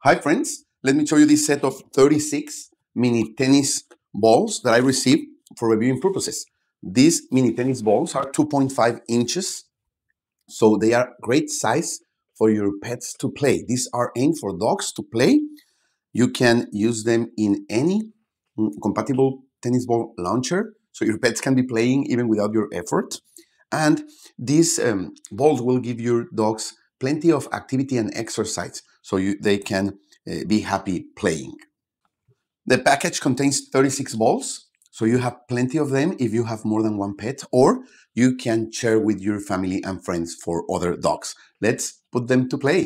Hi friends, let me show you this set of 36 mini tennis balls that I received for reviewing purposes. These mini tennis balls are 2.5 inches, so they are great size for your pets to play. These are aimed for dogs to play. You can use them in any compatible tennis ball launcher, so your pets can be playing even without your effort. And these balls will give your dogs plenty of activity and exercise, so they can be happy playing. The package contains 36 balls, so you have plenty of them if you have more than one pet, or you can share with your family and friends for other dogs. Let's put them to play.